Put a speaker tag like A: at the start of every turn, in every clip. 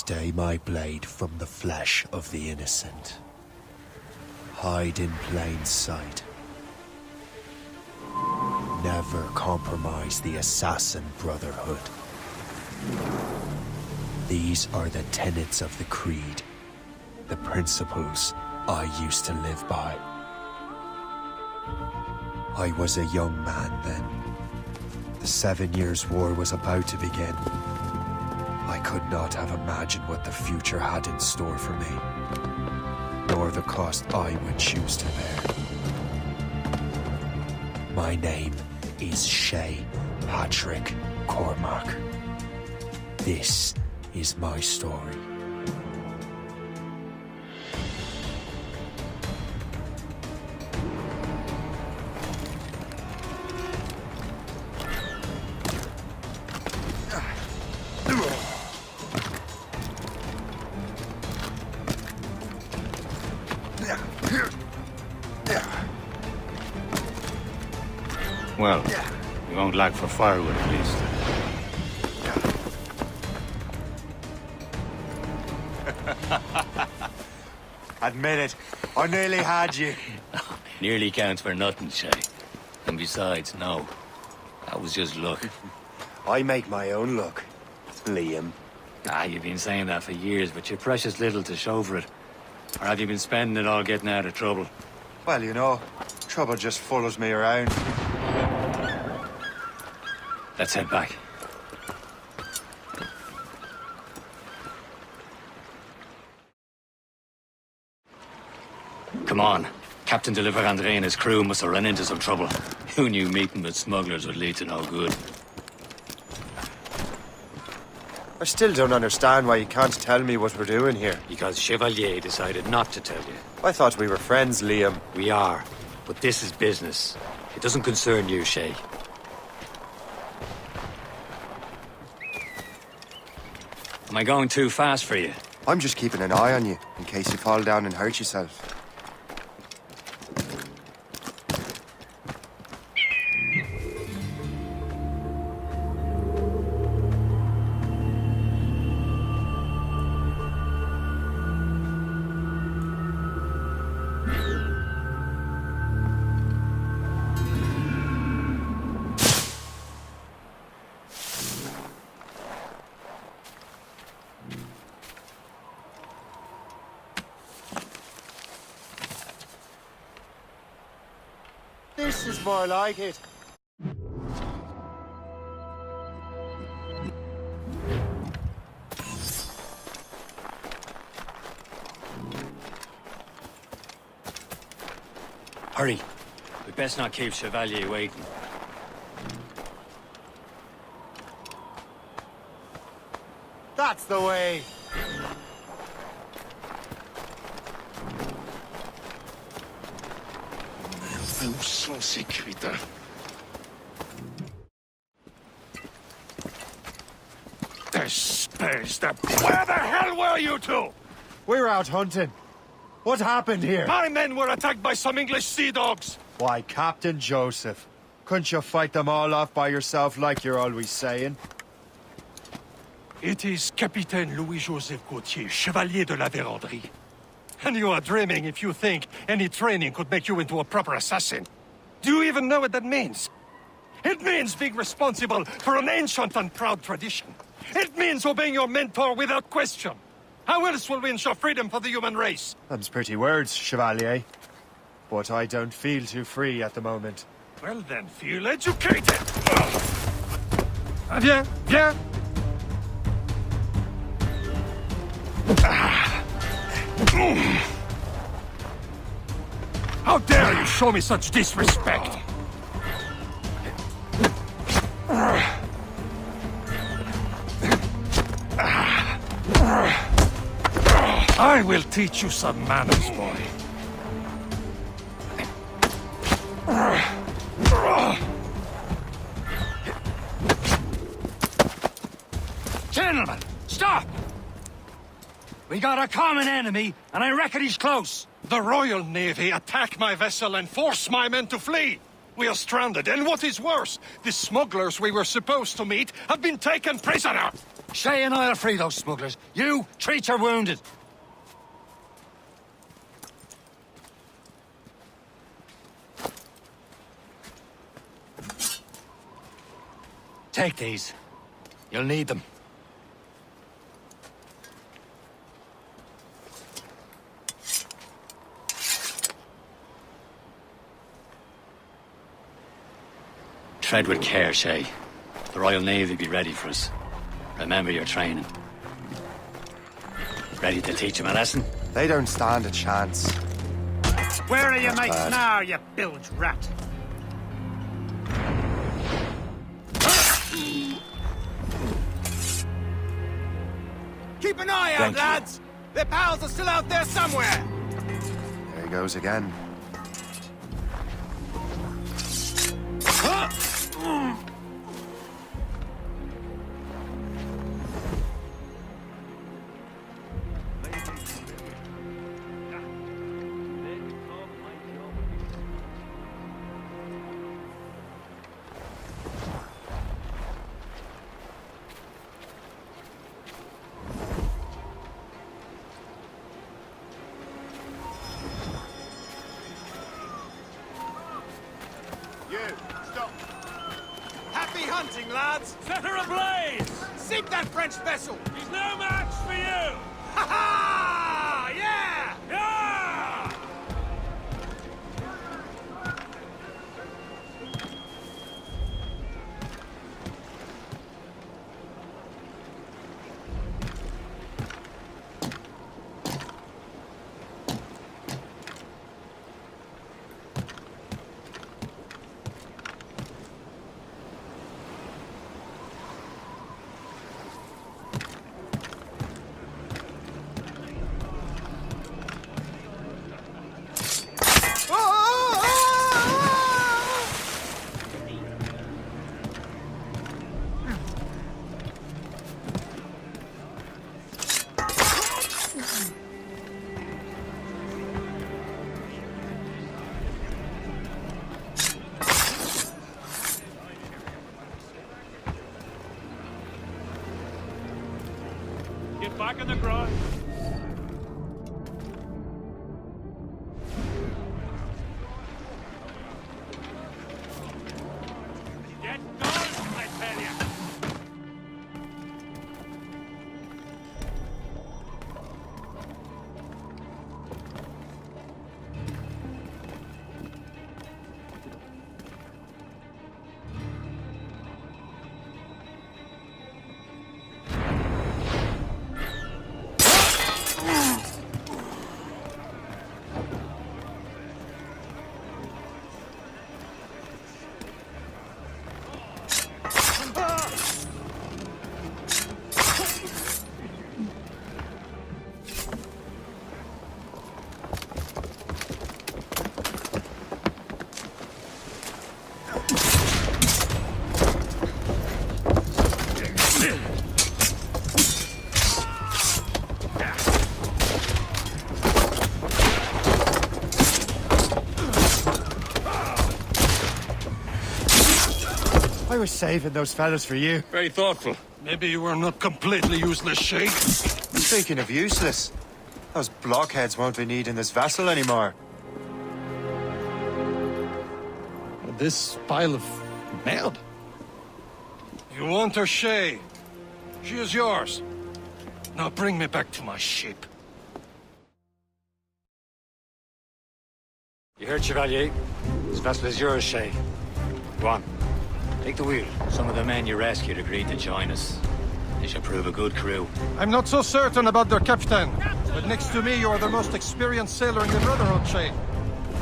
A: Stay my blade from the flesh of the innocent. Hide in plain sight. Never compromise the Assassin Brotherhood. These are the tenets of the Creed, the principles I used to live by. I was a young man then. The 7 Years' War was about to begin. I could not have imagined what the future had in store for me, nor the cost I would choose to bear. My name is Shay Patrick Cormac. This is my story.
B: Well, we won't lack for firewood at least.
A: Admit it, I nearly had you.
B: Nearly counts for nothing, Shay. And besides, no. That was just luck.
A: I make my own luck, Liam.
B: You've been saying that for years, but you're precious little to show for it. Or have you been spending it all getting out of trouble?
A: Well, you know, trouble just follows me around.
B: Let's head back. Come on. Captain de Andre and his crew must have run into some trouble. Who knew meeting with smugglers would lead to no good?
A: I still don't understand why you can't tell me what we're doing here.
B: Because Chevalier decided not to tell you.
A: I thought we were friends, Liam.
B: We are, but this is business. It doesn't concern you, Shay. Am I going too fast for you?
A: I'm just keeping an eye on you, in case you fall down and hurt yourself. This is more like it.
B: Hurry. We best not keep Chevalier waiting.
A: That's the way.
C: Sans sécurité. Where the hell were you two?
A: We're out hunting. What happened here?
C: My men were attacked by some English sea dogs.
A: Why, Captain Joseph. Couldn't you fight them all off by yourself like you're always saying?
C: It is Capitaine Louis-Joseph Gauthier, Chevalier de la Vérendrye. And you are dreaming if you think any training could make you into a proper assassin. Do you even know what that means? It means being responsible for an ancient and proud tradition. It means obeying your mentor without question. How else will we ensure freedom for the human race?
A: Them's pretty words, Chevalier. But I don't feel too free at the moment.
C: Well then, feel educated! Viens, viens! How dare you show me such disrespect? I will teach you some manners, boy.
B: Gentlemen, stop! We got a common enemy, and I reckon he's close.
C: The Royal Navy attack my vessel and force my men to flee. We are stranded, and what is worse, the smugglers we were supposed to meet have been taken prisoner!
B: Shay and I'll free those smugglers. You, treat your wounded. Take these. You'll need them. Tread with care, Shay. The Royal Navy be ready for us. Remember your training. Ready to teach them a lesson?
D: They don't stand a chance.
E: Where are your
D: Not
E: mates
D: bad.
E: now, you bilge rat? Keep an eye out,
B: Thank you.
E: lads! Their pals are still out there somewhere!
D: There he goes again.
E: You, stop! Happy hunting, lads!
F: Set her ablaze!
E: Sink that French vessel!
F: He's no match for you!
E: Ha ha! Yeah!
F: Yeah! Get back on the ground. Get going, I tell you.
D: I was saving those fellas for you.
F: Very thoughtful.
C: Maybe you were not completely useless, Shay.
D: Speaking of useless, those blockheads won't be needing this vessel anymore.
C: This pile of merde? You want her, Shay? She is yours. Now bring me back to my ship.
B: You heard, Chevalier? This vessel is yours, Shay. Go on. Take the wheel. Some of the men you rescued agreed to join us. They should prove a good crew.
C: I'm not so certain about their captain, but next to me you are the most experienced sailor in the Brotherhood, Shay.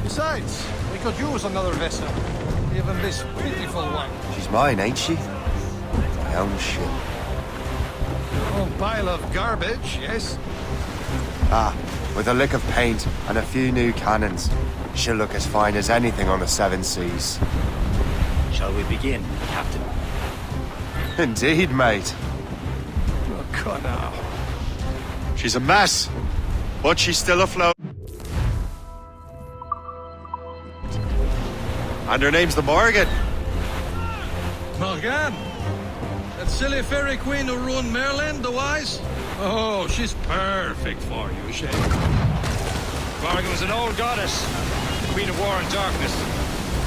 C: Besides, we could use another vessel. Even this pitiful one.
D: She's mine, ain't she? My own ship.
C: Your own pile of garbage, yes?
D: Ah, with a lick of paint and a few new cannons, she'll look as fine as anything on the Seven Seas.
B: Shall we begin, Captain?
D: Indeed, mate.
C: Look now.
D: She's a mess, but she's still afloat. And her name's the Morgan.
G: Morgan? That silly fairy queen who ruined Merlin, the wise? Oh, she's perfect for you, Shay.
B: Morgan was an old goddess, queen of war and darkness.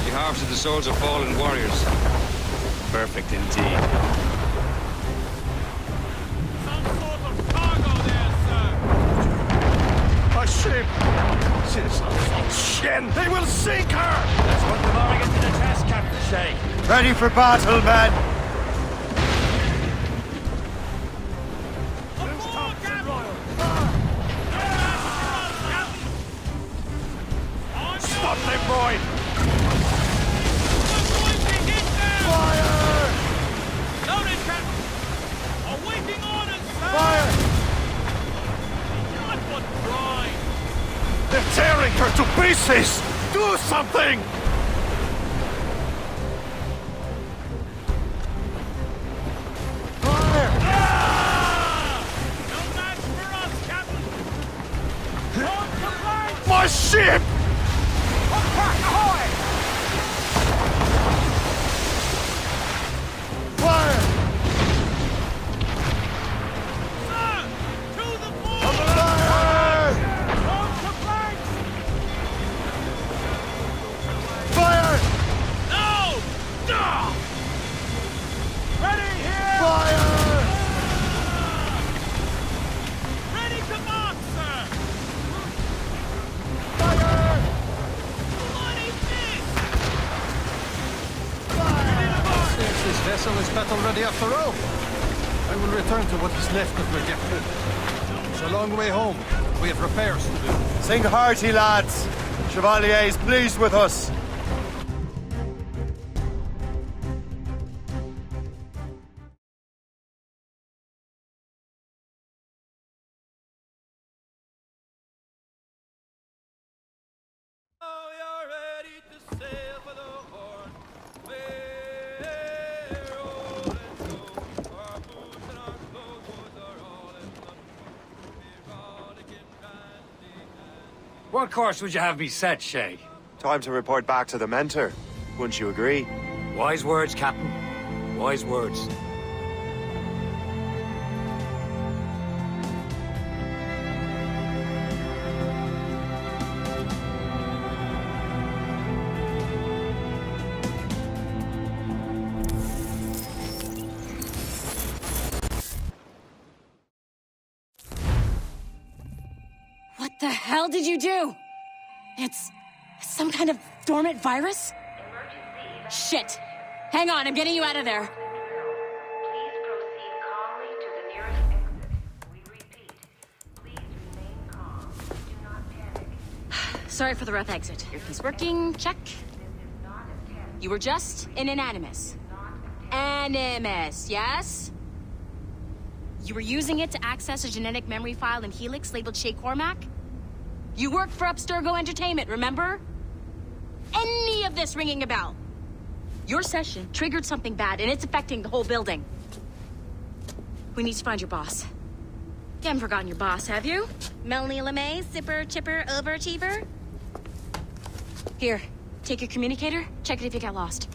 B: She harvested the souls of fallen warriors. Perfect indeed.
F: Some sort of cargo there, sir.
C: A ship! Citizens, Shen! They will sink her!
B: Let's put the Morgan to the test, Captain Shay.
D: Ready for battle, men!
F: Aboard, Captain! On
C: Stop them, boy!
F: Fire! Loaded, Captain! Awaiting orders, sir!
D: Fire!
F: What was blind?
C: They're tearing her to pieces! Do something!
F: No match for us, Captain! On the flank!
C: My ship!
D: Fire!
F: Sir! To the fore!
D: Fire!
F: On the flank!
D: Fire!
F: No! No! Ready here!
D: Fire!
F: Ready to march, sir!
D: Fire!
F: What is this?
C: Since this vessel is battle ready after all, I will return to what is left of the Gefrid. It's a long way home. We have repairs to do.
D: Sing hearty, lads. Chevalier is pleased with us.
F: Oh, you're ready to sail for the Horn. We're rolling low. Our boots and our clothes are all in the We're rollicking randy and
B: What course would you have me set, Shay?
D: Time to report back to the mentor. Wouldn't you agree?
B: Wise words, Captain. Wise words.
H: What the hell did you do? It's some kind of dormant virus? Shit! Hang on, I'm getting you out of there.
I: Please proceed calmly to the nearest exit. We repeat, please remain calm. Do not panic.
H: Sorry for the rough exit. Earpiece working, check.
I: This is not a test.
H: You were just in an animus. Animus, yes? You were using it to access a genetic memory file in Helix labeled Shay Cormac? You worked for Abstergo Entertainment, remember? Any of this ringing a bell? Your session triggered something bad, and it's affecting the whole building. We need to find your boss. You haven't forgotten your boss, have you? Melanie LeMay, zipper, chipper, overachiever? Here, take your communicator, check it if you got lost.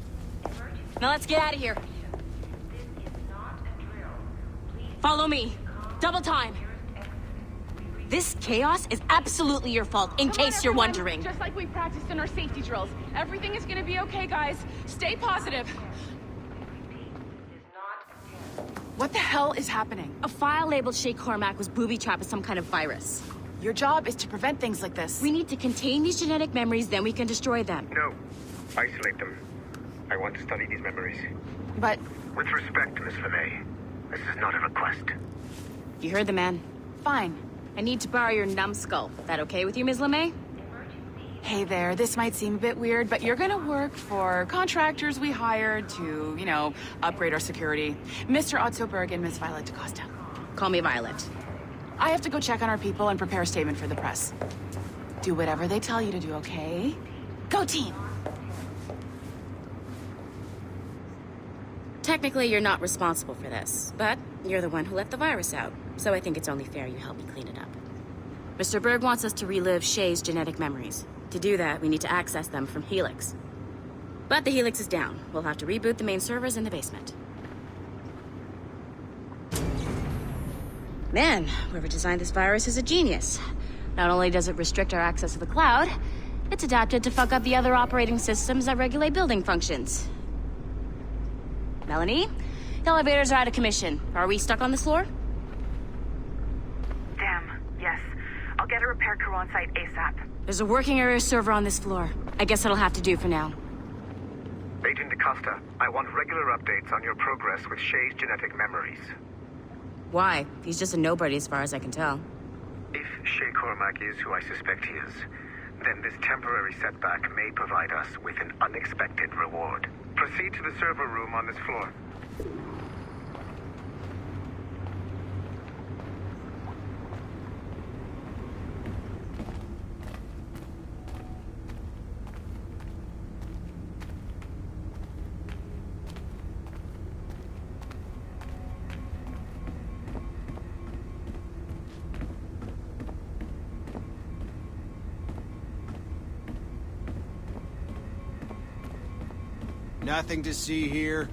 H: Now let's get out of here.
I: This is not a drill. Please
H: Follow me. Double time. This chaos is absolutely your fault, in case you're wondering.
J: Just like we practiced in our safety drills. Everything is gonna be okay, guys. Stay positive.
I: this is not a test.
J: What the hell is happening?
H: A file labeled Shay Cormac was booby-trapped with some kind of virus.
J: Your job is to prevent things like this.
H: We need to contain these genetic memories, then we can destroy them.
K: No. Isolate them. I want to study these memories.
J: But
K: With respect, Miss LeMay, this is not a request.
H: You heard the man.
J: fine.
H: I need to borrow your numbskull. That okay with you, Ms. LeMay?
J: Hey there, this might seem a bit weird, but you're gonna work for contractors we hired to, you know, upgrade our security. Mr. Otto Berg and Miss Violet DaCosta.
H: Call me Violet.
J: I have to go check on our people and prepare a statement for the press. Do whatever they tell you to do, okay? Go team!
H: Technically, you're not responsible for this, but you're the one who let the virus out, so I think it's only fair you help me clean it up. Mr. Berg wants us to relive Shay's genetic memories. To do that, we need to access them from Helix. But the Helix is down. We'll have to reboot the main servers in the basement. Man, whoever designed this virus is a genius. Not only does it restrict our access to the cloud, it's adapted to fuck up the other operating systems that regulate building functions. Melanie? The elevators are out of commission. Are we stuck on this floor?
L: Damn, yes. I'll get a repair crew on site ASAP.
H: There's a working area server on this floor. I guess that'll have to do for now.
K: Agent DaCosta, I want regular updates on your progress with Shay's genetic memories.
H: Why? He's just a nobody as far as I can tell.
K: If Shay Cormac is who I suspect he is, then this temporary setback may provide us with an unexpected reward. Proceed to the server room on this floor.
E: Nothing to see here.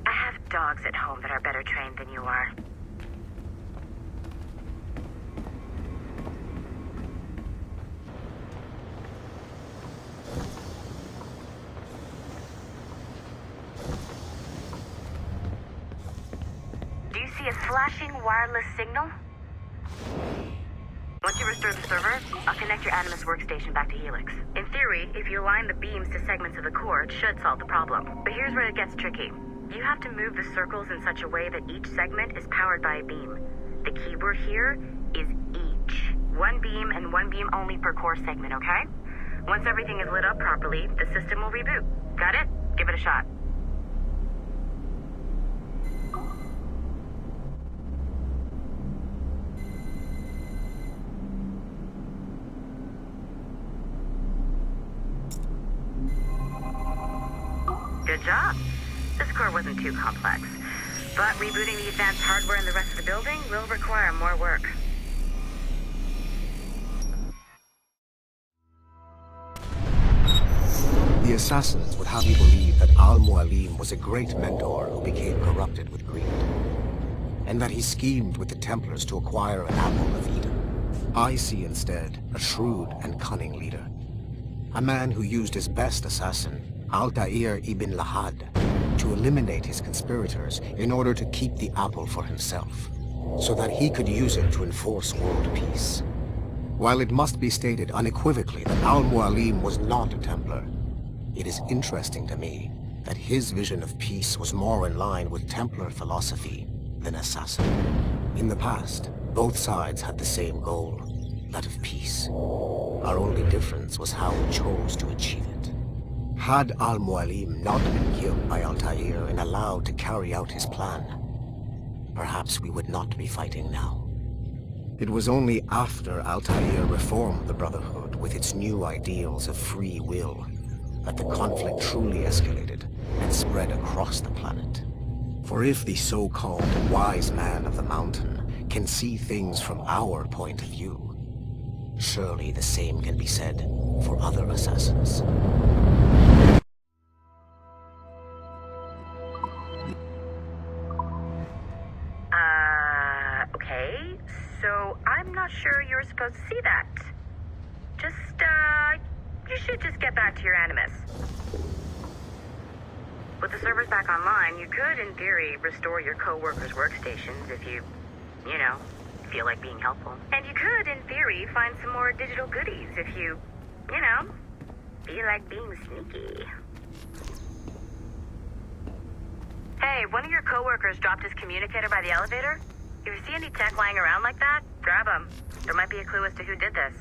L: I have dogs at home that are better trained than you are. Do you see a flashing wireless signal? Once you restore the server, I'll connect your Animus workstation back to Helix. In theory, if you align the beams to segments of the core, it should solve the problem. But here's where it gets tricky. You have to move the circles in such a way that each segment is powered by a beam. The keyword here is each. One beam and one beam only per core segment, okay? Once everything is lit up properly, the system will reboot. Got it? Give it a shot. Good job. This core wasn't too complex, but rebooting the advanced hardware in the rest of the building will require more work.
M: The assassins would have you believe that Al-Mualim was a great mentor who became corrupted with greed, and that he schemed with the Templars to acquire an apple of Eden. I see instead a shrewd and cunning leader, a man who used his best assassin, Altair ibn Lahad, to eliminate his conspirators in order to keep the apple for himself, so that he could use it to enforce world peace. While it must be stated unequivocally that Al-Mualim was not a Templar, it is interesting to me that his vision of peace was more in line with Templar philosophy than assassin. In the past, both sides had the same goal, that of peace. Our only difference was how we chose to achieve it. Had Al-Mualim not been killed by Altair and allowed to carry out his plan, perhaps we would not be fighting now. It was only after Altair reformed the Brotherhood with its new ideals of free will that the conflict truly escalated and spread across the planet. For if the so-called wise man of the mountain can see things from our point of view, surely the same can be said for other assassins.
L: Okay, so I'm not sure you were supposed to see that. You should just get back to your Animus. With the servers back online, you could, in theory, restore your co-workers' workstations if you feel like being helpful. And you could, in theory, find some more digital goodies if you feel like being sneaky. Hey, one of your co-workers dropped his communicator by the elevator. If you see any tech lying around like that, grab them. There might be a clue as to who did this.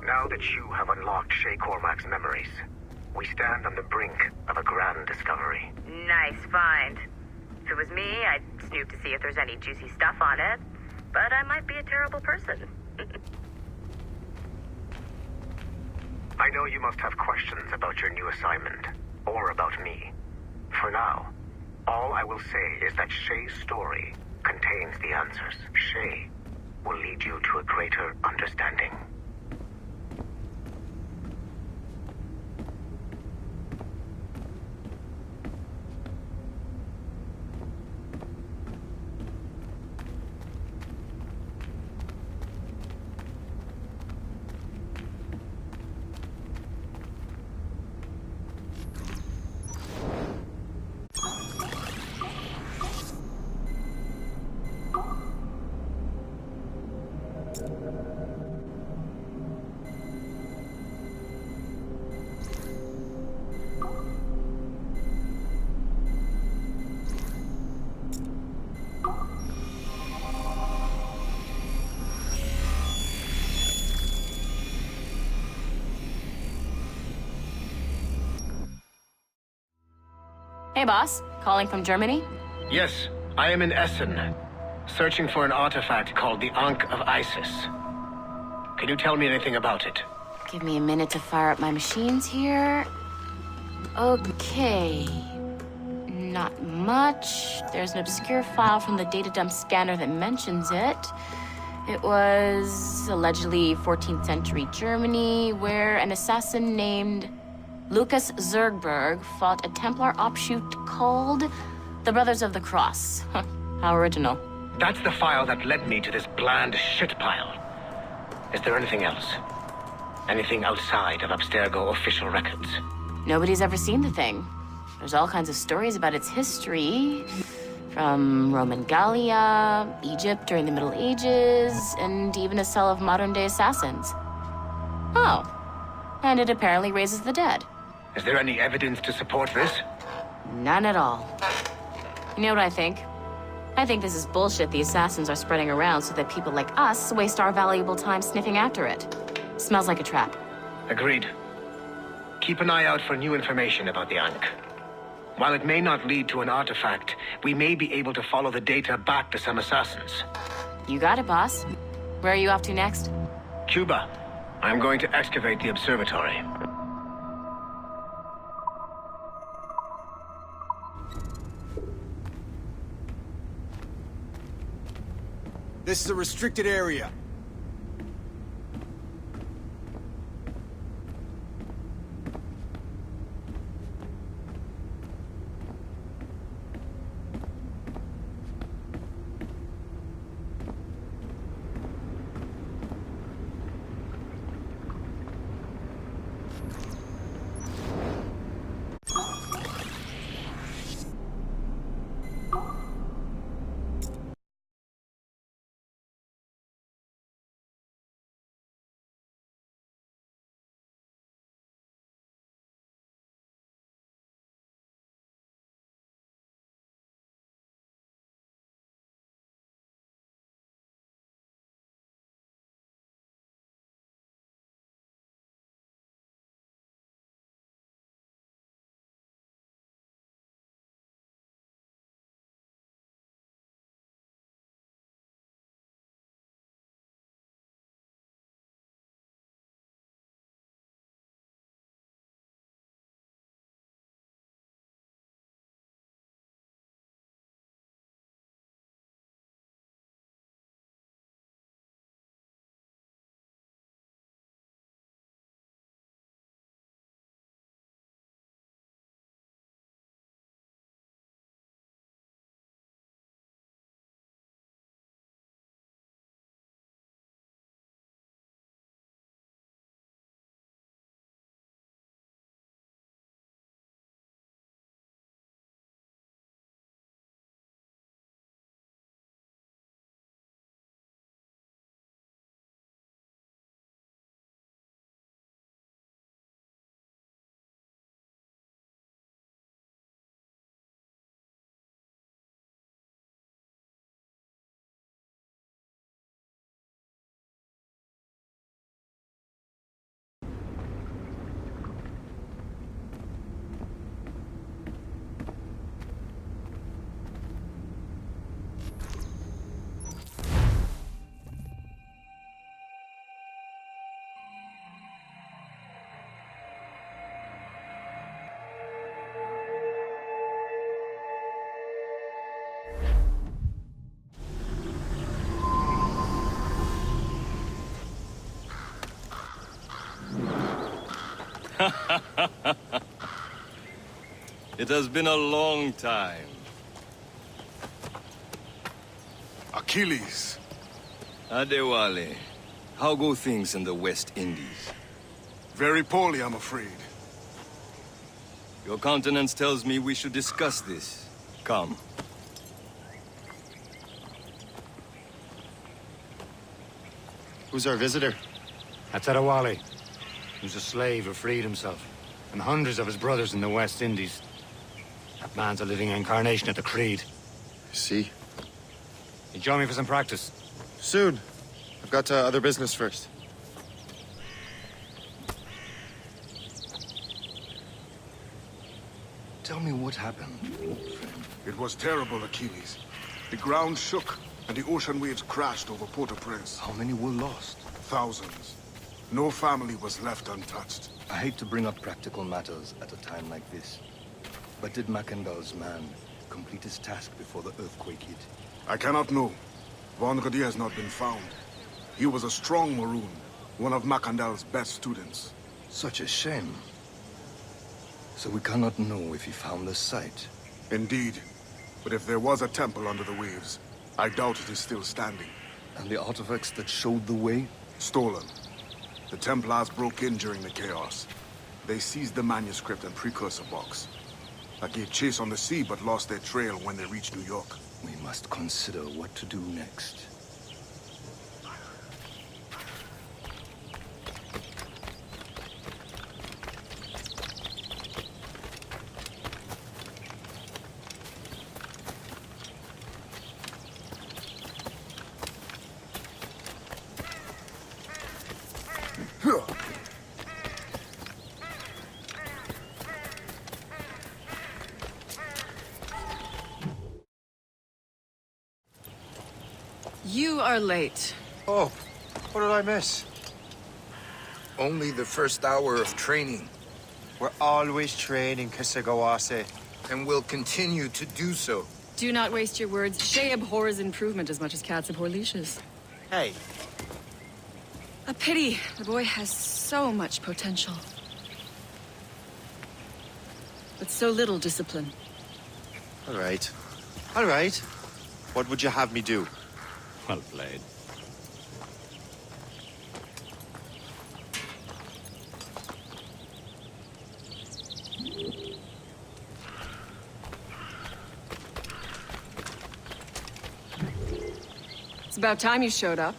K: Now that you have unlocked Shay Cormac's memories, we stand on the brink of a grand discovery.
L: Nice find. If it was me, I'd snoop to see if there's any juicy stuff on it. But I might be a terrible person.
K: I know you must have questions about your new assignment, or about me. For now, all I will say is that Shay's story contains the answers. Shay will lead you to a greater understanding.
H: Hey, boss. Calling from Germany?
K: Yes, I am in Essen, searching for an artifact called the Ankh of Isis. Can you tell me anything about it?
H: Give me a minute to fire up my machines here. Okay. Not much. There's an obscure file from the data dump scanner that mentions it. It was allegedly 14th century Germany, where an assassin named Lucas Zergberg fought a Templar offshoot called the Brothers of the Cross. Huh, how original.
K: That's the file that led me to this bland shit pile. Is there anything else? Anything outside of Abstergo official records?
H: Nobody's ever seen the thing. There's all kinds of stories about its history. From Roman Gallia, Egypt during the Middle Ages, and even a cell of modern-day assassins. Oh. And it apparently raises the dead.
K: Is there any evidence to support this?
H: None at all. You know what I think? I think this is bullshit the assassins are spreading around so that people like us waste our valuable time sniffing after it. Smells like a trap.
K: Agreed. Keep an eye out for new information about the Ankh. While it may not lead to an artifact, we may be able to follow the data back to some assassins.
H: You got it, boss. Where are you off to next?
K: Cuba. I'm going to excavate the observatory.
E: This is a restricted area.
F: It has been a long time.
E: Achilles.
F: Adewale, how go things in the West Indies?
E: Very poorly, I'm afraid.
F: Your countenance tells me we should discuss this. Come.
D: Who's our visitor?
B: That's Adewale. He was a slave who freed himself, and hundreds of his brothers in the West Indies. That man's a living incarnation of the Creed.
D: See?
B: You join me for some practice?
D: Soon. I've got other business first.
F: Tell me what happened, old friend.
E: It was terrible, Achilles. The ground shook, and the ocean waves crashed over Port-au-Prince.
F: How many were lost?
E: Thousands. No family was left untouched.
F: I hate to bring up practical matters at a time like this. But did Macandal's man complete his task before the earthquake hit?
E: I cannot know. Vendredi has not been found. He was a strong Maroon, one of Macandal's best students.
F: Such a shame. So we cannot know if he found the site.
E: Indeed. But if there was a temple under the waves, I doubt it is still standing.
F: And the artifacts that showed the way?
E: Stolen. The Templars broke in during the chaos. They seized the manuscript and precursor box. I gave chase on the sea, but lost their trail when they reached New York.
F: We must consider what to do next.
J: You are late.
A: Oh, what did I miss?
N: Only the first hour of training.
D: We're always training, Kisagawase.
N: And will continue to do so.
J: Do not waste your words. Shay abhors improvement as much as cats abhor leashes.
D: Hey.
J: A pity. The boy has so much potential. But so little discipline.
D: All right. All right. What would you have me do?
B: Well played.
J: It's about time you showed up.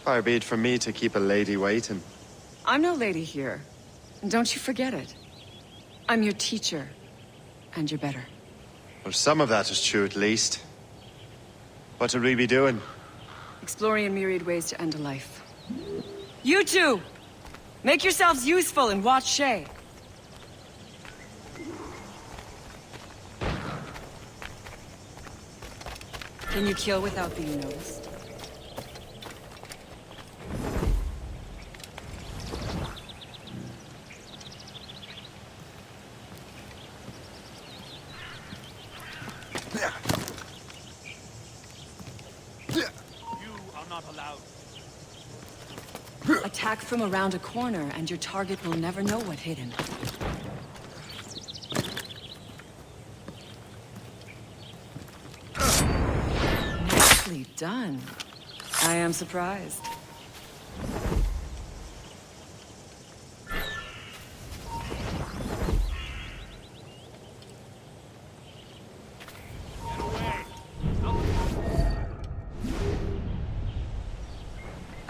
D: Far be it from me to keep a lady waiting.
J: I'm no lady here. And don't you forget it. I'm your teacher. And you're better.
D: Well, some of that is true at least. What will we be doing?
J: Exploring a myriad ways to end a life. You two! Make yourselves useful and watch Shay. Can you kill without being noticed? Attack from around a corner, and your target will never know what hit him. Nicely done. I am surprised.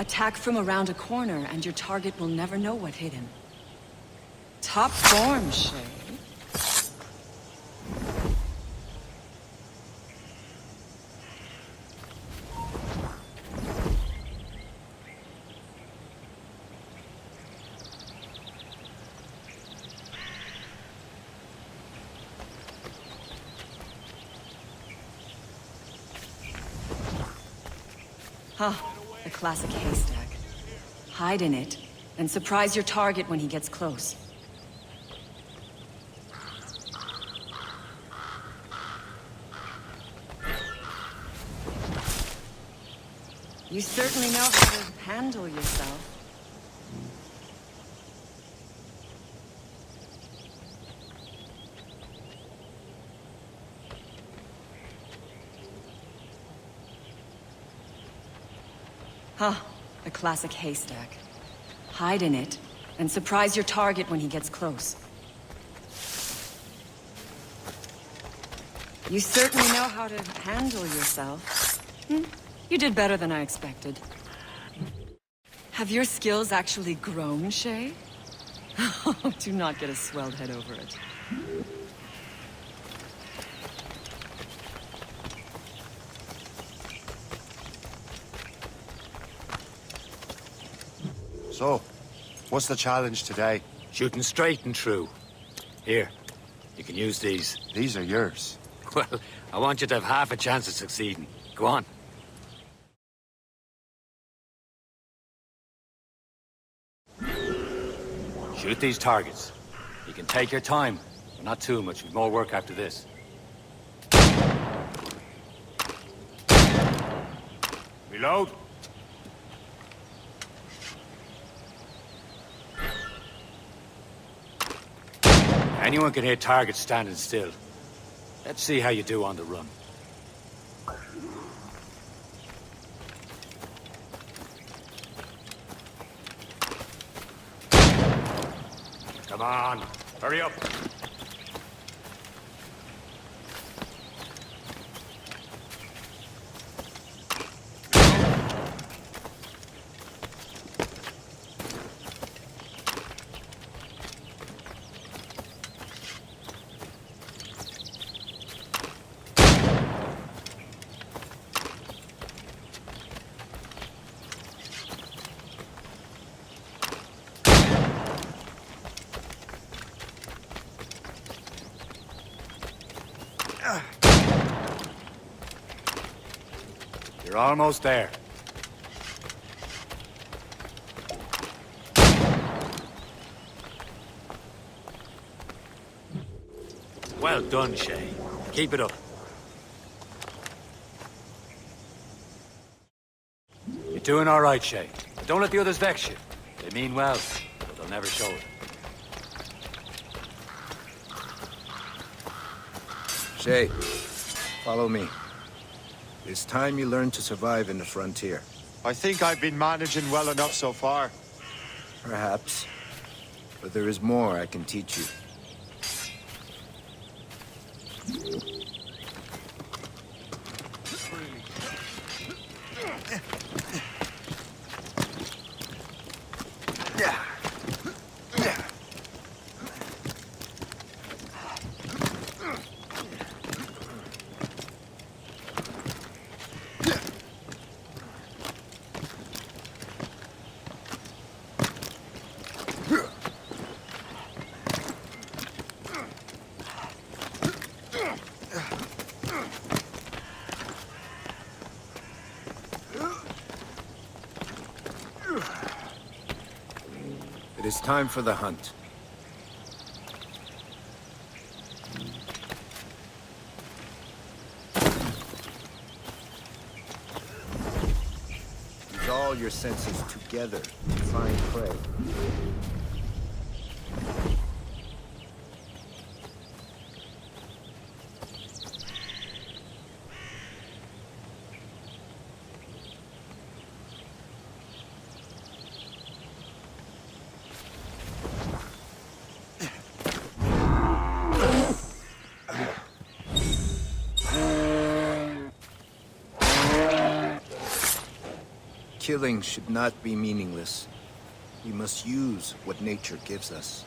J: Attack from around a corner, and your target will never know what hit him. Top form, Shay. Huh. A classic haystack. Hide in it, and surprise your target when he gets close. You certainly know how to handle yourself.
O: Huh. A classic haystack. Hide in it, and surprise your target when he gets close. You certainly know how to handle yourself. You did better than I expected. Have your skills actually grown, Shay? Do not get a swelled head over it.
D: So, what's the challenge today?
B: Shooting straight and true. Here, you can use these.
D: These are yours.
B: Well, I want you to have half a chance of succeeding. Go on. Shoot these targets. You can take your time, but not too much. We've more work after this. Reload. Anyone can hit targets standing still. Let's see how you do on the run. Come on, hurry up. You're almost there. Well done, Shay. Keep it up. You're doing all right, Shay. But don't let the others vex you. They mean well, but they'll never show it.
N: Shay, follow me. It's time you learn to survive in the frontier.
D: I think I've been managing well enough so far.
N: Perhaps. But there is more I can teach you. It is time for the hunt. Use all your senses together to find prey. Killing should not be meaningless. We must use what nature gives us.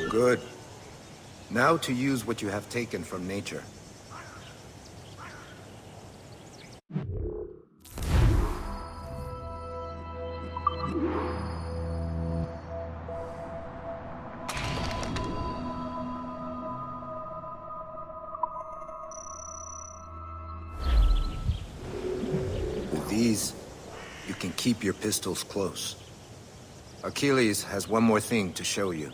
N: Good. Now to use what you have taken from nature. These, you can keep your pistols close. Achilles has one more thing to show you.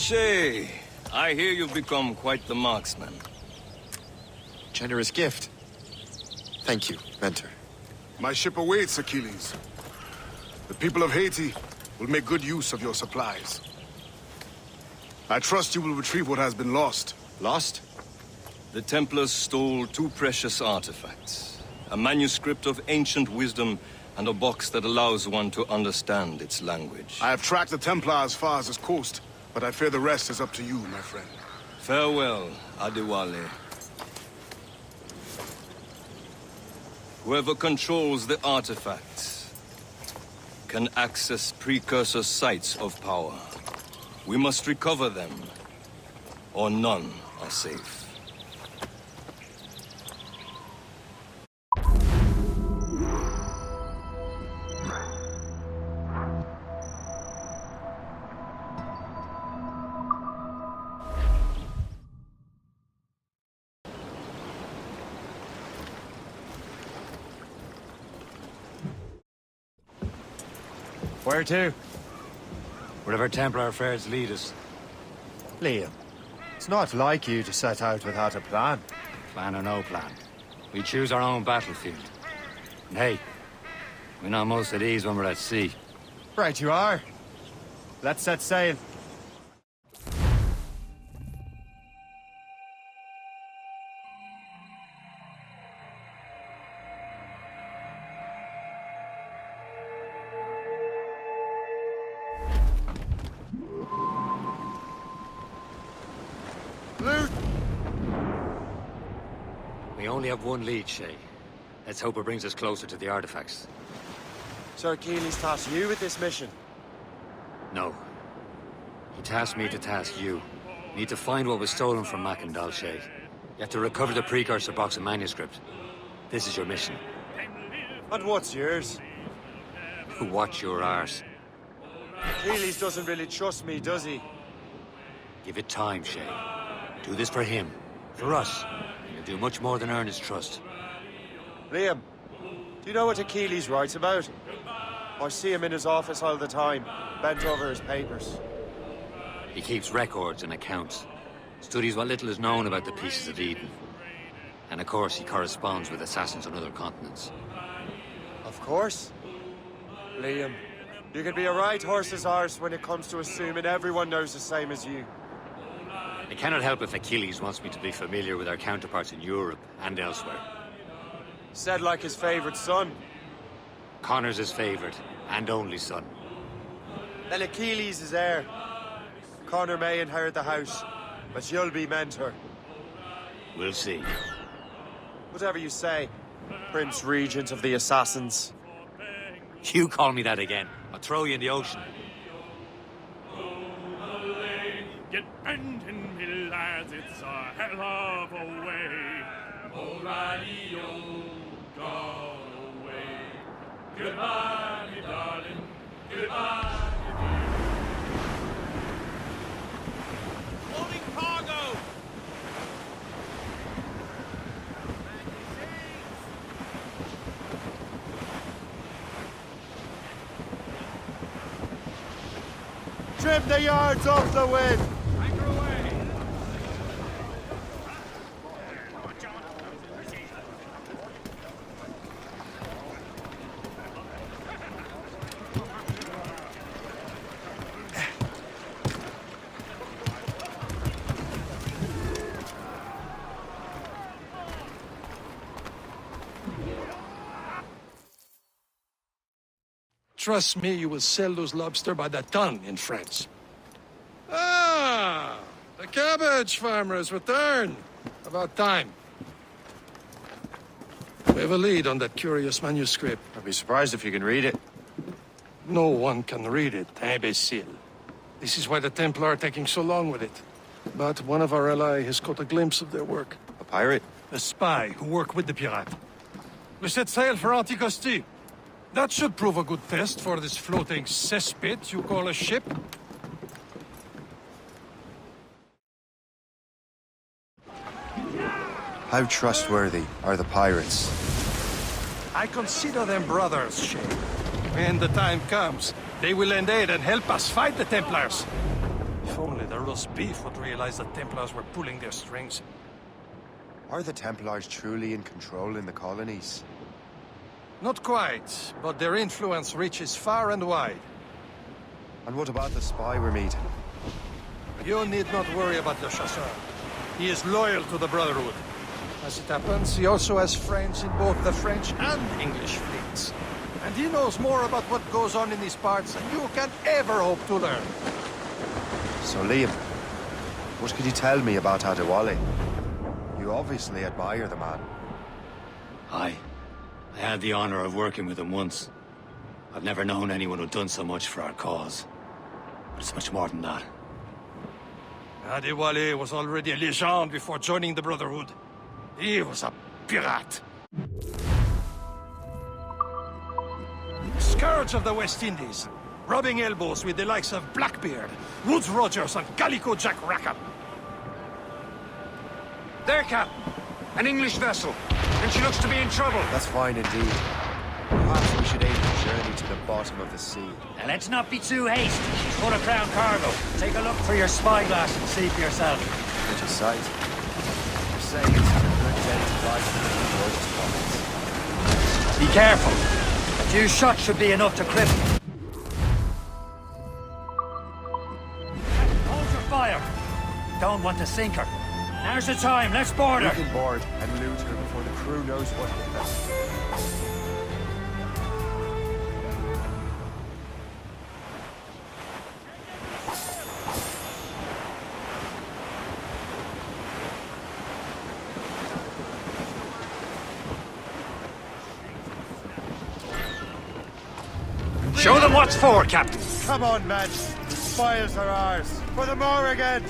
G: Shay, I hear you've become quite the marksman.
D: Generous gift. Thank you, Mentor.
E: My ship awaits, Achilles. The people of Haiti will make good use of your supplies. I trust you will retrieve what has been lost.
D: Lost?
G: The Templars stole 2 precious artifacts. A manuscript of ancient wisdom and a box that allows one to understand its language.
E: I have tracked the Templar as far as this coast, but I fear the rest is up to you, my friend.
G: Farewell, Adewale. Whoever controls the artifacts can access precursor sites of power. We must recover them, or none are safe.
A: Where to?
B: Wherever Templar affairs lead us.
A: Liam, it's not like you to set out without a plan.
B: Plan or no plan. We choose our own battlefield. And hey, we're not most at ease when we're at sea.
A: Right you are. Let's set sail.
B: We only have one lead, Shay. Let's hope it brings us closer to the artifacts.
A: Sir Achilles tasked you with this mission.
B: No. He tasked me to task you. You need to find what was stolen from Mackandal, Shay. You have to recover the precursor box and manuscript. This is your mission.
A: And what's yours?
B: Watch your arse.
A: Achilles doesn't really trust me, does he?
B: Give it time, Shay. Do this for him. For us. You'll do much more than earn his trust.
A: Liam, do you know what Achilles writes about? I see him in his office all the time, bent over his papers.
B: He keeps records and accounts. Studies what little is known about the Pieces of Eden. And of course, he corresponds with assassins on other continents.
A: Of course. Liam, you can be a right horse's arse when it comes to assuming everyone knows the same as you.
B: I cannot help if Achilles wants me to be familiar with our counterparts in Europe and elsewhere.
A: Said like his favorite son.
B: Connor's his favorite and only son.
A: Then Achilles is heir. Connor may inherit the house, but you'll be mentor.
B: We'll see.
A: Whatever you say, Prince Regent of the Assassins.
B: You call me that again, I'll throw you in the ocean.
F: Get bending, me lads, it's a hell of a way. O'Reilly, go away. Goodbye, me darling. Goodbye. Loading cargo.
A: Trim the yards off the wind!
C: Trust me, you will sell those lobster by the ton in France.
G: Ah! The cabbage farmer has returned.
C: About time. We have a lead on that curious manuscript.
D: I'd be surprised if you can read it.
C: No one can read it, imbecile. This is why the Templar are taking so long with it. But one of our allies has caught a glimpse of their work.
D: A pirate?
C: A spy who worked with the pirate. We set sail for Anticosti. That should prove a good test for this floating cesspit you call a ship.
D: How trustworthy are the pirates?
C: I consider them brothers, Shay. When the time comes, they will lend aid and help us fight the Templars. If only the roast beef would realize the Templars were pulling their strings.
D: Are the Templars truly in control in the colonies?
C: Not quite, but their influence reaches far and wide.
D: And what about the spy we're meeting?
C: You need not worry about the Chasseur. He is loyal to the Brotherhood. As it happens, he also has friends in both the French and English fleets. And he knows more about what goes on in these parts than you can ever hope to learn.
D: So Liam, what could you tell me about Adewale? You obviously admire the man.
B: I had the honor of working with him once. I've never known anyone who'd done so much for our cause. But it's much more than that.
C: Adewale was already a legend before joining the Brotherhood. He was a pirate. Scourge of the West Indies, rubbing elbows with the likes of Blackbeard, Woodes Rogers, and Calico Jack Rackham.
B: There, Captain! An English vessel, and she looks to be in trouble.
D: That's fine indeed. Perhaps we should aim the journey to the bottom of the sea.
P: Now let's not be too hasty. She's full of crown cargo. Take a look through your spyglass and see for yourself.
D: Pretty sight. You're saying it's a good day to ride through the
P: Be careful. A few shots should be enough to cripple. Hold your fire. Don't want to sink her. Now's the time. Let's board her.
D: We can board and loot her before the crew knows what hit them.
P: Show them what's for, Captain.
D: Come on, men. The spoils are ours. For the Morrigan!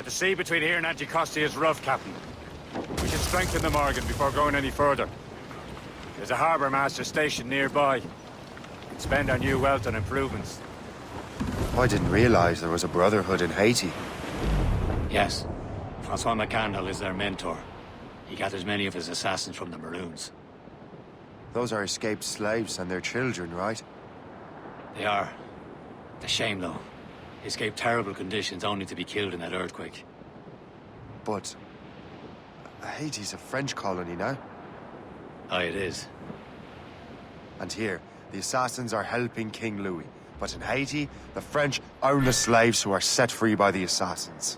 B: The sea between here and Anticosti is rough, Captain. We should strengthen the Morgan before going any further. There's a harbour master stationed nearby. We can spend our new wealth on improvements.
D: I didn't realize there was a brotherhood in Haiti.
B: Yes. Francois McCandle is their mentor. He gathers many of his assassins from the Maroons.
D: Those are escaped slaves and their children, right?
B: They are. It's a shame, though. They escaped terrible conditions only to be killed in that earthquake.
D: But Haiti's a French colony now.
B: Aye, it is.
D: And here, the assassins are helping King Louis. But in Haiti, the French own the slaves who are set free by the assassins.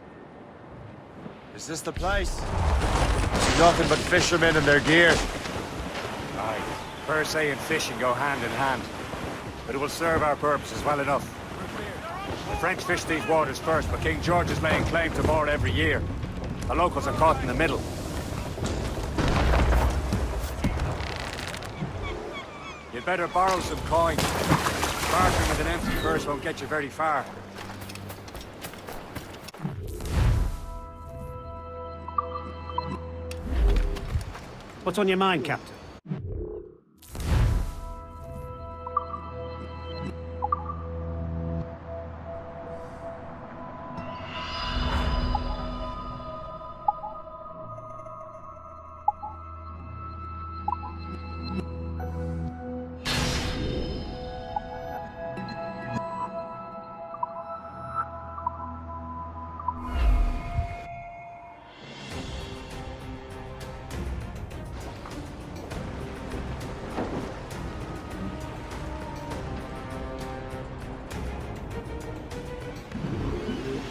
D: Is this the place? There's nothing but fishermen and their gear.
B: Aye. Per se and fishing go hand in hand. But it will serve our purposes well enough. The French fish these waters first, but King George is laying claim to more every year. The locals are caught in the middle. You'd better borrow some coin. Bartering with an empty purse won't get you very far.
P: What's on your mind, Captain?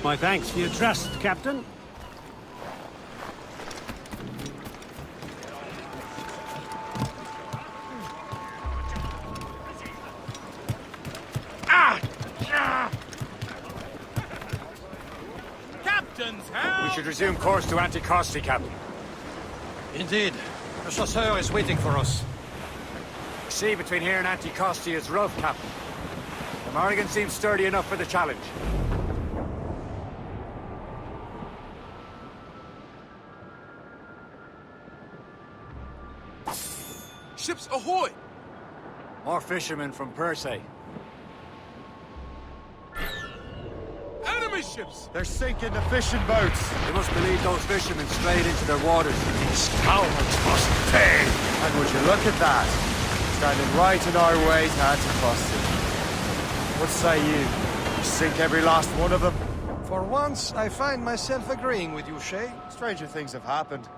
P: My thanks for your trust, Captain.
B: We should resume course to Anticosti, Captain.
C: Indeed. The chasseur is waiting for us.
B: The sea between here and Anticosti is rough, Captain. The Morrigan seems sturdy enough for the challenge.
E: Ships ahoy!
B: More fishermen from Persei.
E: Enemy ships!
D: They're sinking the fishing boats.
B: They must believe those fishermen strayed into their waters.
C: These cowards must pay!
D: And would you look at that? Standing right in our way to Anticosti. What say you? Sink every last one of them?
C: For once, I find myself agreeing with you, Shay.
D: Stranger things have happened.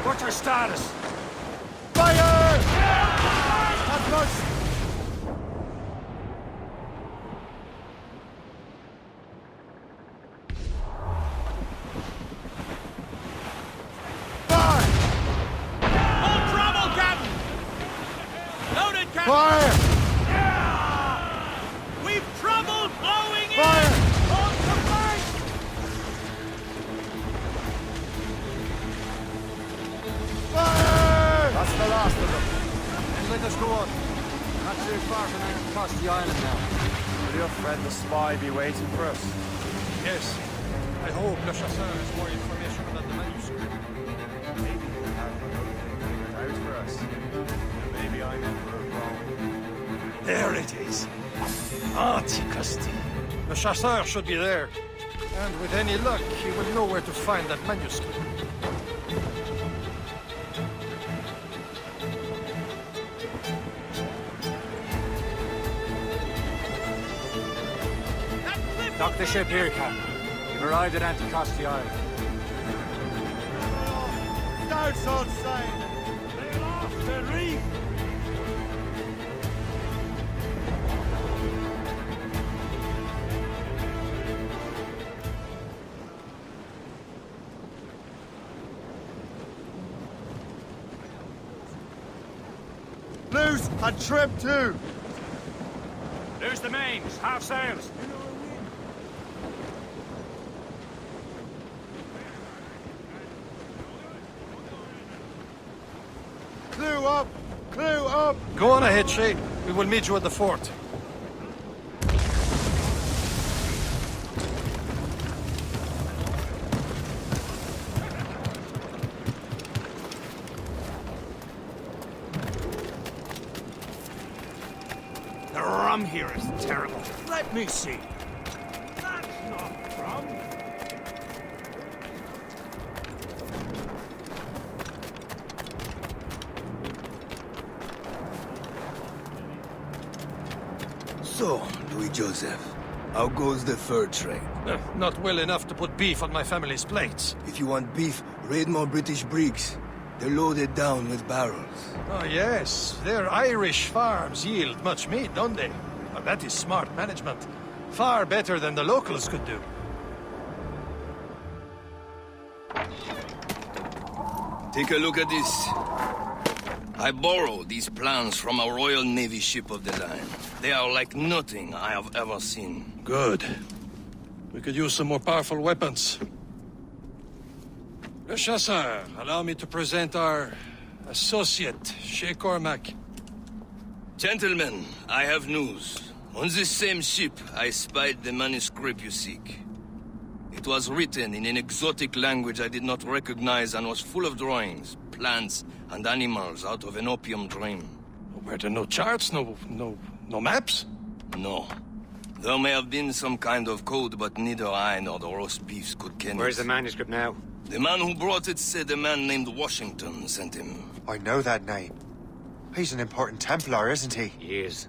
B: What's our status?
D: Fire! Fire!
F: We've trouble blowing in!
D: Fire!
F: On the right!
D: Fire! That's the last of them.
B: And let us go on. Not too far from Anticosti Island now.
D: Will your friend the spy be waiting for us?
C: Yes. I hope Le Chasseur has more information about the manuscript.
D: Maybe he'll have another thing figured out for us. Maybe I'm in for it wrong.
C: There it is. Anticosti. The chasseur should be there. And with any luck, he will know where to find that manuscript.
B: Dock the ship here, Captain. We've arrived at Anticosti Island.
D: Starts on sail!
F: Sail off the reef!
D: Loose and trim too!
B: There's the mains, half sails.
D: Clue up! Clue up!
C: Go on ahead, Shay. We will meet you at the fort.
P: The rum here is terrible. Let me see. That's not rum.
N: So, Louis Joseph, how goes the fur trade?
C: Not well enough to put beef on my family's plates.
N: If you want beef, raid more British brigs. They're loaded down with barrels.
C: Oh, yes. Their Irish farms yield much meat, don't they? Well, that is smart management. Far better than the locals could do.
G: Take a look at this. I borrowed these plans from a Royal Navy ship of the line. They are like nothing I have ever seen.
C: Good. We could use some more powerful weapons. Le Chasseur, allow me to present our associate, Shay Cormac.
G: Gentlemen, I have news. On this same ship, I spied the manuscript you seek. It was written in an exotic language I did not recognize and was full of drawings, plants, and animals out of an opium dream.
C: Were there no charts, no maps?
G: No. There may have been some kind of code, but neither I nor the roast beefs could ken it.
B: Where's the manuscript now?
G: The man who brought it said a man named Washington sent him.
D: I know that name. He's an important Templar, isn't he?
B: He is.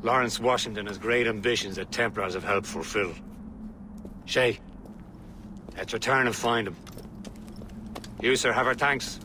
B: Lawrence Washington has great ambitions that Templars have helped fulfill. Shay, let's return and find him. You, sir, have our thanks.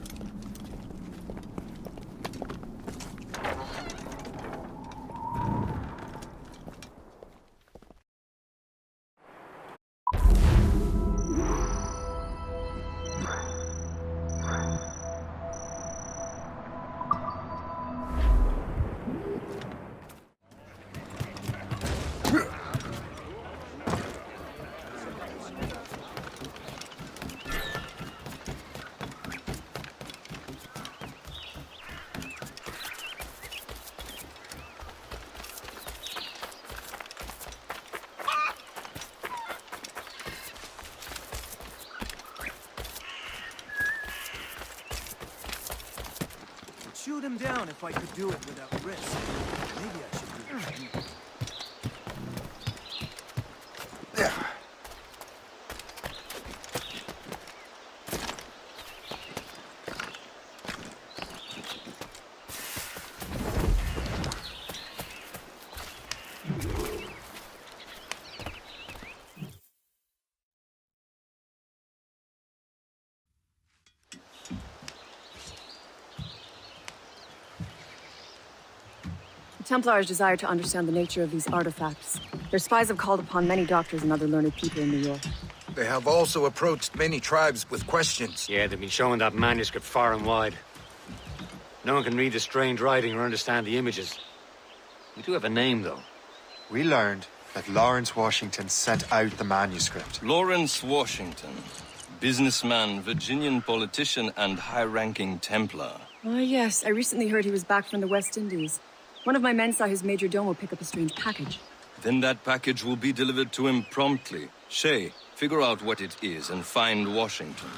Q: Shoot him down if I could do it without risk. Maybe I should do it.
O: The Templars desire to understand the nature of these artifacts. Their spies have called upon many doctors and other learned people in New York.
N: They have also approached many tribes with questions.
B: Yeah, they've been showing that manuscript far and wide. No one can read the strange writing or understand the images. We do have a name, though.
D: We learned that Lawrence Washington sent out the manuscript.
G: Lawrence Washington. Businessman, Virginian politician, and high-ranking Templar.
O: Ah, yes. I recently heard he was back from the West Indies. One of my men saw his major domo pick up a strange package.
G: Then that package will be delivered to him promptly. Shay, figure out what it is and find Washington.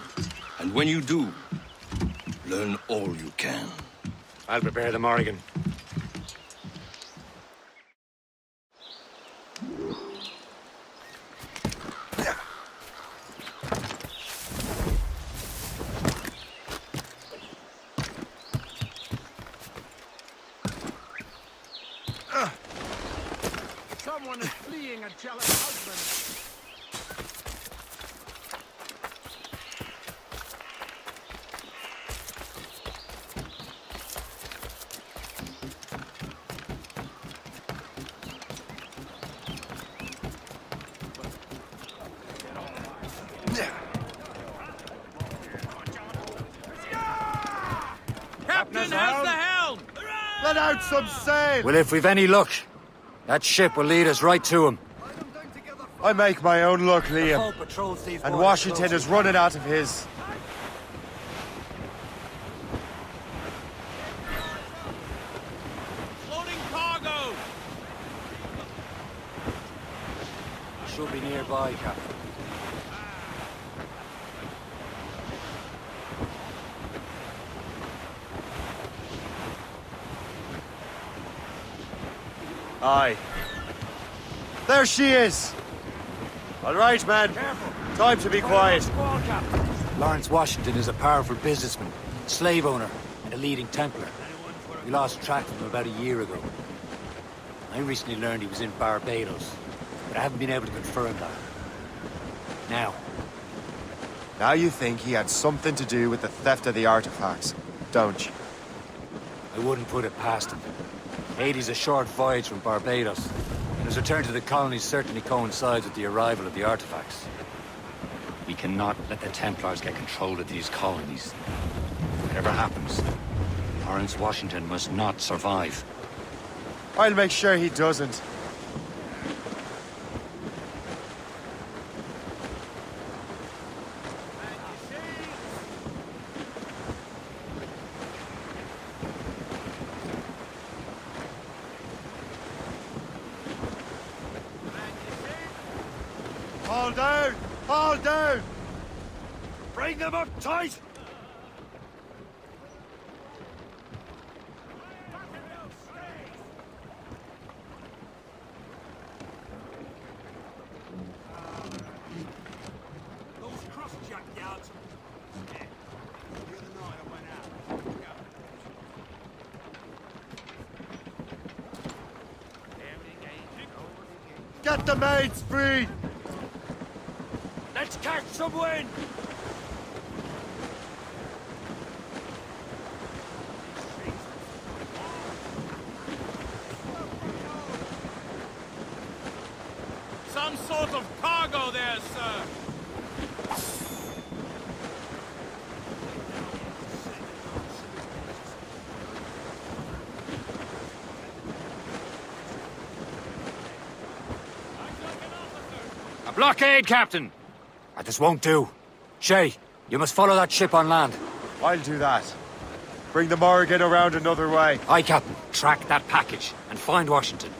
G: And when you do, learn all you can.
B: I'll prepare the Morrigan.
Q: Someone is fleeing a jealous husband.
P: Captain, how's the helm?
D: Let out some sail!
P: Well, if we've any luck, that ship will lead us right to him.
D: I make my own luck,
P: Hull
D: Liam.
P: patrols these
D: And
P: waters
D: Washington is
P: closely.
D: running out of his.
P: Loading cargo! Should be nearby, Captain.
D: Aye. There she is! All right, man. Time to be quiet.
P: Lawrence Washington is a powerful businessman, slave owner, and a leading Templar. We lost track of him about a year ago. I recently learned he was in Barbados, but I haven't been able to confirm that.
D: Now you think he had something to do with the theft of the artifacts, don't you?
P: I wouldn't put it past him. Haiti's a short voyage from Barbados, and his return to the colonies certainly coincides with the arrival of the artifacts. We cannot let the Templars get control of these colonies. Whatever happens,
B: Lawrence Washington must not survive.
D: I'll make sure he doesn't. Hold down! Hold down! Bring them up tight! Get the mates free! Let's catch some wind!
F: Some sort of cargo there, sir.
P: A blockade, Captain! This won't do. Shay, you must follow that ship on land.
D: I'll do that. Bring the Morrigan around another way.
P: Aye, Captain. Track that package and find Washington.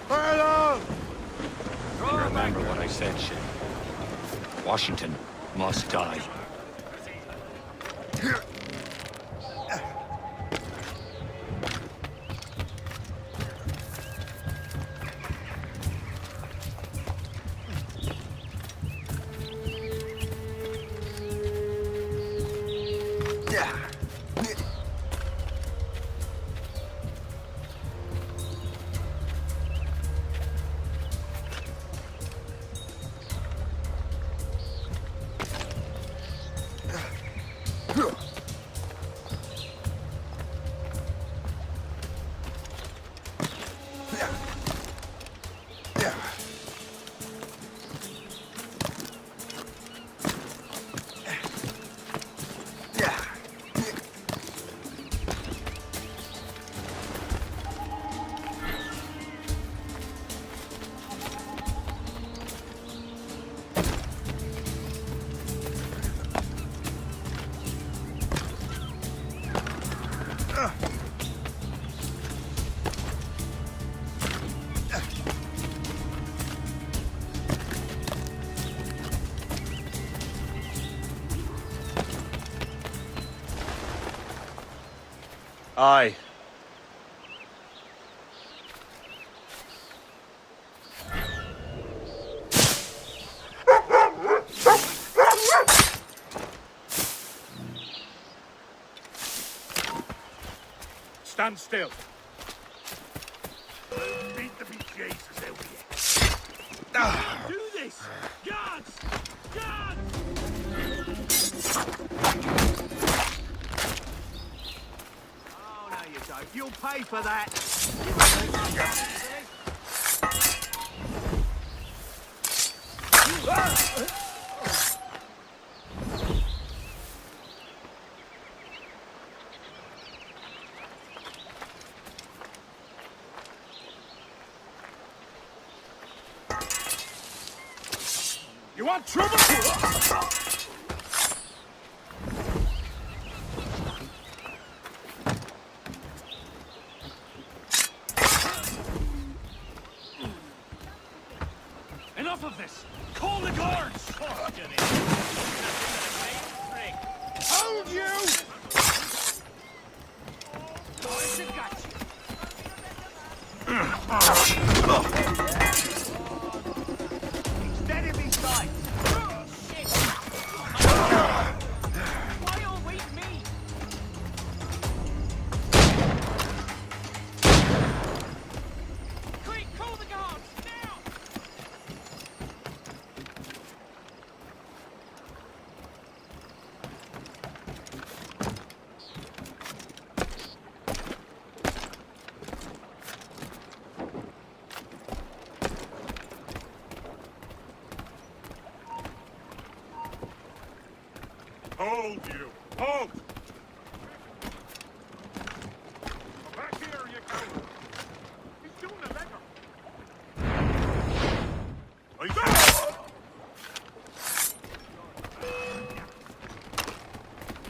D: Furlong!
B: You remember what I said, Shay. Washington must die.
D: Aye.
F: Stand still. Beat the bejesus out of you. Do this! Guards! Guards!
Q: Oh, no, you don't. You'll pay for that.
F: You want trouble? Enough of this! Call the guards! Hold you! Guards have got you! Steady me side! Why always me? Quick, call the guards! Now!
E: Hold, you! Hold! Come back here, you coward! He's doing a legger!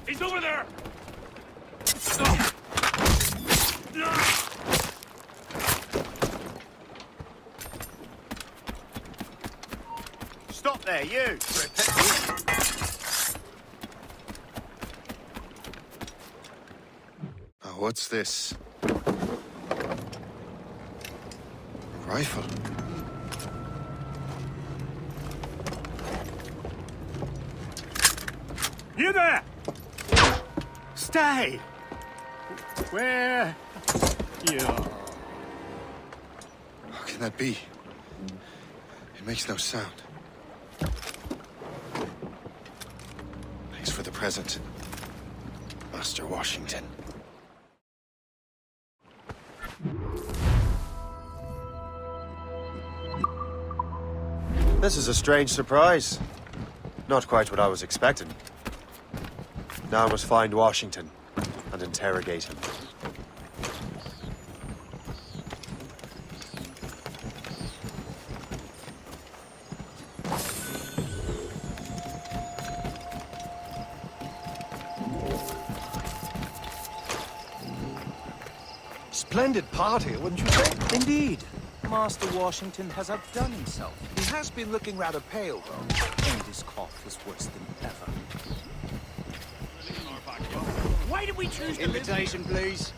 E: He's over there!
D: Stop there, you! Oh, what's this? A rifle.
B: You there! Stay! Where? You.
D: How can that be? It makes no sound. Thanks for the present, Master Washington. This is a strange surprise. Not quite what I was expecting. Now I must find Washington and interrogate him.
Q: Splendid party, wouldn't you say? Indeed. Master Washington has outdone himself. He has been looking rather pale, though. And his cough is worse than ever.
B: Why did we choose invitation, please?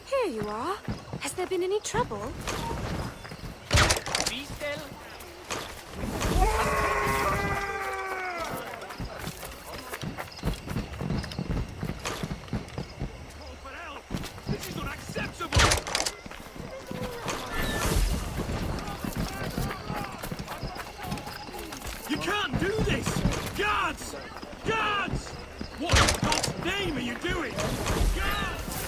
R: Here you are. Has there been any trouble?
B: Be still. This is unacceptable! You can't do this! Guards! Guards! What in God's name are you doing? Guards!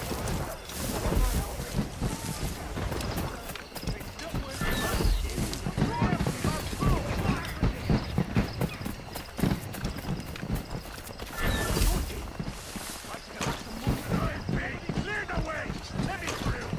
B: Clear the way! Let me through!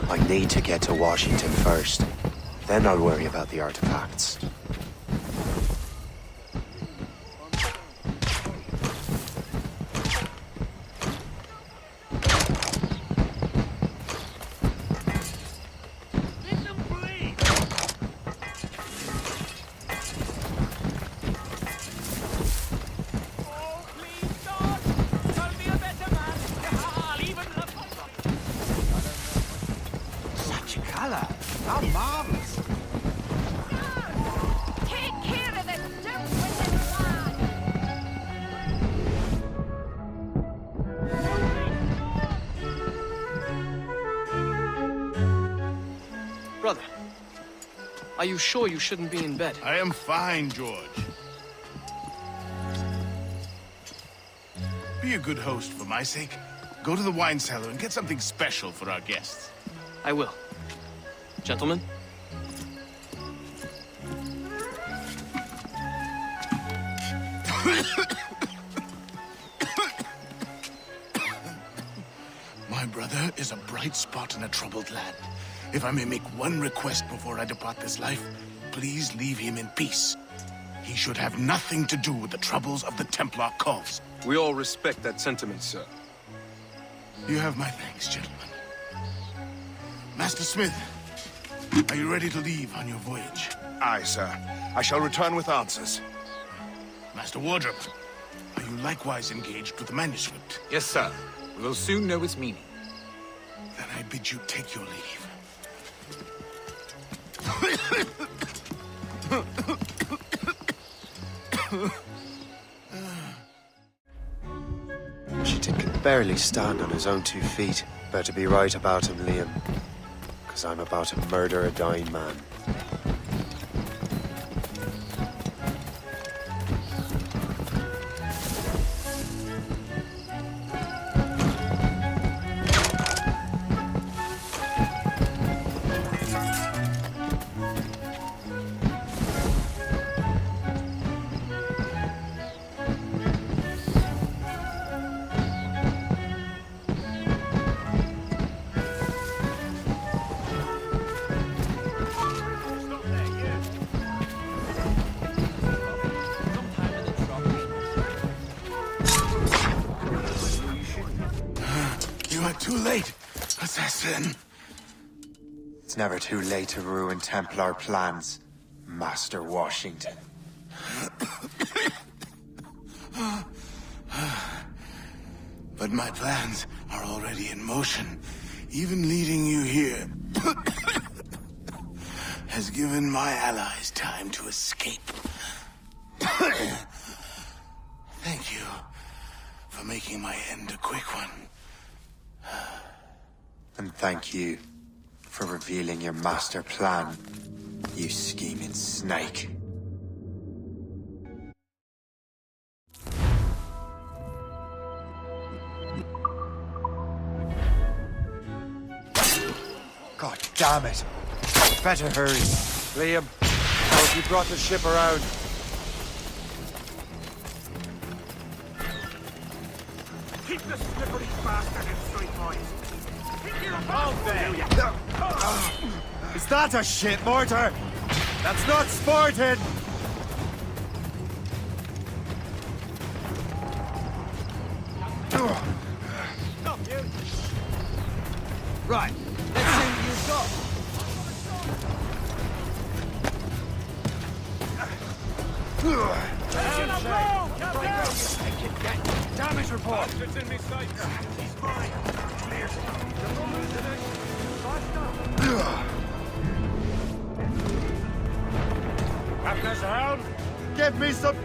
A: I need to get to Washington first. Then I'll worry about the artifacts.
Q: How marvelous!
R: Take care of this stupid lad!
S: Brother, are you sure you shouldn't be in bed?
E: I am fine, George. Be a good host for my sake. Go to the wine cellar and get something special for our guests.
S: I will. Gentlemen?
E: My brother is a bright spot in a troubled land. If I may make one request before I depart this life, please leave him in peace. He should have nothing to do with the troubles of the Templar cause.
T: We all respect that sentiment, sir.
E: You have my thanks, gentlemen. Master Smith, are you ready to leave on your voyage?
U: Aye, sir. I shall return with answers.
E: Master Wardrop, are you likewise engaged with the manuscript?
N: Yes, sir. We will soon know its meaning.
E: Then I bid you take your leave.
A: Washington can barely stand on his own 2 feet. Better be right about him, Liam. Because I'm about to murder a dying man.
E: Too late, assassin.
D: It's never too late to ruin Templar plans, Master Washington.
E: But my plans are already in motion. Even leading you here has given my allies time to escape. Thank you for making my end a quick one.
D: And thank you for revealing your master plan, you scheming snake. God damn it! Better hurry.
B: Liam, how have you brought the ship around?
K: Keep the slippery bastard in sight, boys.
D: Is that a shit mortar? That's not sporting!
K: Stop, you!
Q: Right, let's see what you've got.
B: Damage report!
F: Bastards in me sight!
K: He's mine! Clear.
B: Captain as a hound?
D: Give me some...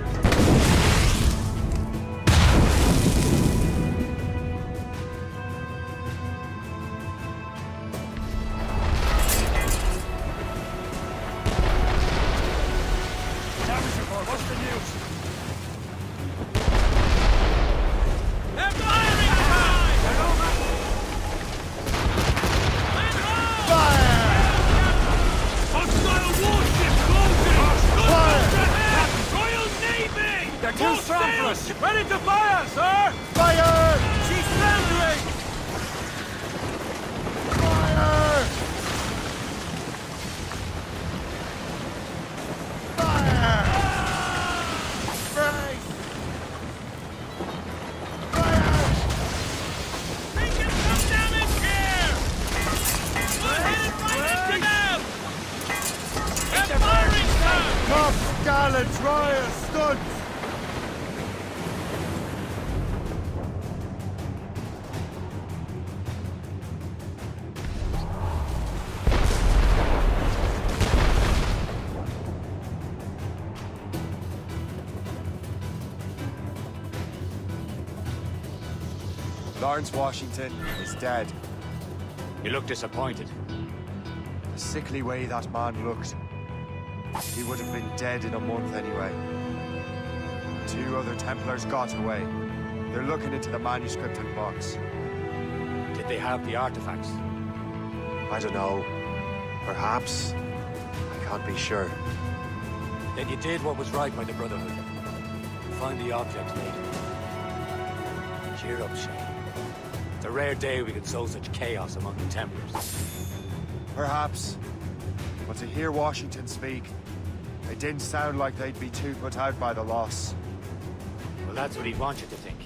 B: Damage report, what's the news?
F: They're firing behind! Hostile warship closing! Royal Navy!
B: They're too strong for us! Ready to fire, sir!
D: Fire!
B: She's foundering!
D: Fire! Fire! Brace!
F: Taking some damage here! We're headed right into them! They're firing, sir!
D: Top gallant royal studs! Lawrence Washington is dead.
B: You look disappointed.
D: The sickly way that man looked. He would have been dead in a month anyway. 2 other Templars got away. They're looking into the manuscript and box.
B: Did they have the artifacts?
D: I don't know. Perhaps. I can't be sure.
P: Then you did what was right by the Brotherhood. Find the object later. Cheer up, Shane. It's a rare day we can sow such chaos among the Templars.
D: Perhaps. But to hear Washington speak, it didn't sound like they'd be too put out by the loss.
P: Well, that's what he'd want you to think.